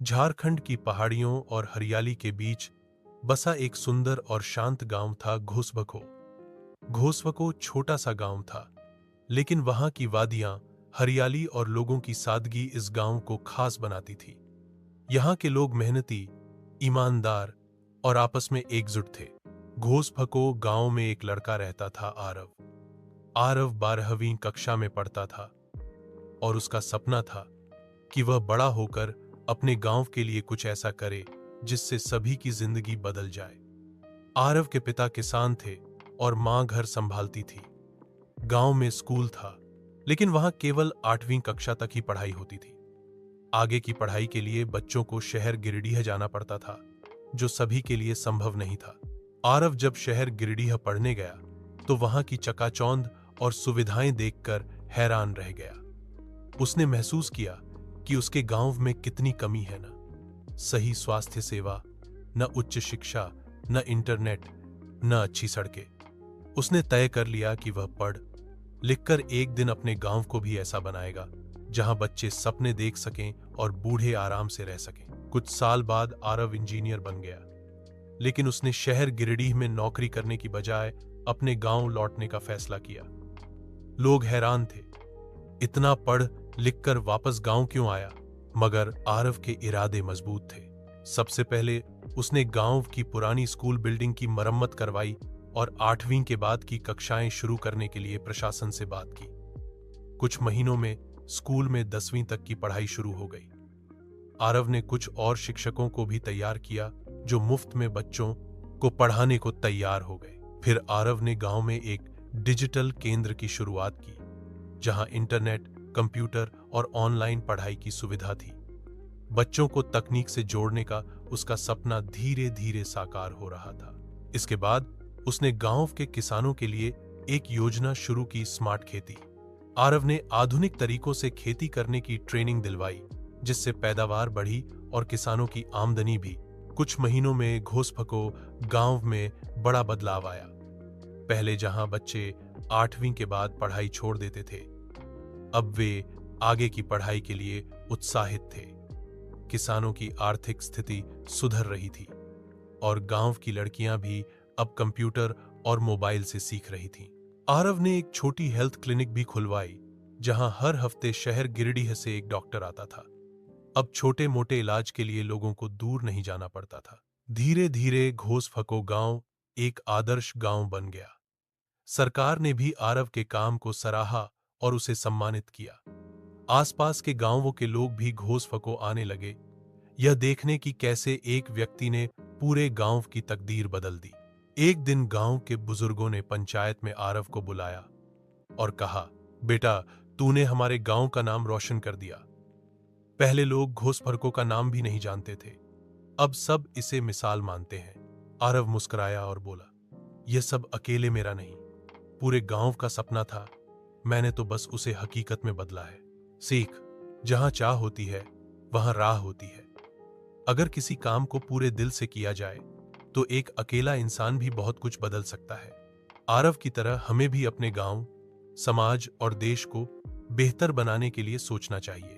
झारखंड की पहाड़ियों और हरियाली के बीच बसा एक सुंदर और शांत गांव था घोसबको। घोसबको छोटा सा गांव था, लेकिन वहां की वादियां, हरियाली और लोगों की सादगी इस गांव को खास बनाती थी। यहाँ के लोग मेहनती, ईमानदार और आपस में एकजुट थे। घोसबको गांव में एक लड़का रहता था, आरव। आरव 12वीं कक्षा में पढ़ता था और उसका सपना था कि वह बड़ा होकर अपने गांव के लिए कुछ ऐसा करे जिससे सभी की जिंदगी बदल जाए। आरव के पिता किसान थे और मां घर संभालती थी। गांव में स्कूल था, लेकिन वहां केवल 8वीं कक्षा तक ही पढ़ाई होती थी। आगे की पढ़ाई के लिए बच्चों को शहर गिरिडीह जाना पड़ता था, जो सभी के लिए संभव नहीं था। आरव जब शहर गिरिडीह पढ़ने गया तो वहां की चकाचौंध और सुविधाएं देखकर हैरान रह गया। उसने महसूस किया कि उसके गांव में कितनी कमी है, न सही स्वास्थ्य सेवा, न उच्च शिक्षा, न इंटरनेट, न अच्छी सड़कें। उसने तय कर लिया कि वह पढ़ लिखकर एक दिन अपने गांव को भी ऐसा बनाएगा जहां बच्चे सपने देख सकें और बूढ़े आराम से रह सकें। कुछ साल बाद आरव इंजीनियर बन गया, लेकिन उसने शहर गिरिडीह में नौकरी करने की बजाय अपने गांव लौटने का फैसला किया। लोग हैरान थे, इतना पढ़ लिखकर वापस गांव क्यों आया? मगर आरव के इरादे मजबूत थे। सबसे पहले उसने गांव की पुरानी स्कूल बिल्डिंग की मरम्मत करवाई और 8वीं के बाद की कक्षाएं शुरू करने के लिए प्रशासन से बात की। कुछ महीनों में स्कूल में 10वीं तक की पढ़ाई शुरू हो गई। आरव ने कुछ और शिक्षकों को भी तैयार किया जो मुफ्त में बच्चों को पढ़ाने को तैयार हो गए। फिर आरव ने गांव में एक डिजिटल केंद्र की शुरुआत की, जहां इंटरनेट, कंप्यूटर और ऑनलाइन पढ़ाई की सुविधा थी। बच्चों को तकनीक से जोड़ने का उसका सपना धीरे धीरे साकार हो रहा था। इसके बाद उसने गांव के किसानों के लिए एक योजना शुरू की, स्मार्ट खेती। आरव ने आधुनिक तरीकों से खेती करने की ट्रेनिंग दिलवाई, जिससे पैदावार बढ़ी और किसानों की आमदनी भी। कुछ महीनों में घोसबको गांव में बड़ा बदलाव आया। पहले जहां बच्चे 8वीं के बाद पढ़ाई छोड़ देते थे, अब वे आगे की पढ़ाई के लिए उत्साहित थे। किसानों की आर्थिक स्थिति सुधर रही थी और गांव की लड़कियां भी अब कंप्यूटर और मोबाइल से सीख रही थीं। आरव ने एक छोटी हेल्थ क्लिनिक भी खुलवाई, जहां हर हफ्ते शहर गिरिडीह से एक डॉक्टर आता था। अब छोटे मोटे इलाज के लिए लोगों को दूर नहीं जाना पड़ता था। धीरे धीरे घोसबको गांव एक आदर्श गांव बन गया। सरकार ने भी आरव के काम को सराहा और उसे सम्मानित किया। आसपास के गांवों के लोग भी घोसबको आने लगे, यह देखने की कैसे एक व्यक्ति ने पूरे गांव की तकदीर बदल दी। एक दिन गांव के बुजुर्गों ने पंचायत में आरव को बुलाया और कहा, बेटा, तूने हमारे गांव का नाम रोशन कर दिया। पहले लोग घोसबको का नाम भी नहीं जानते थे, अब सब इसे मिसाल मानते हैं। आरव मुस्कुराया और बोला, यह सब अकेले मेरा नहीं, पूरे गांव का सपना था। मैंने तो बस उसे हकीकत में बदला है। सीख, जहां चाह होती है वहां राह होती है। अगर किसी काम को पूरे दिल से किया जाए तो एक अकेला इंसान भी बहुत कुछ बदल सकता है। आरव की तरह हमें भी अपने गांव, समाज और देश को बेहतर बनाने के लिए सोचना चाहिए।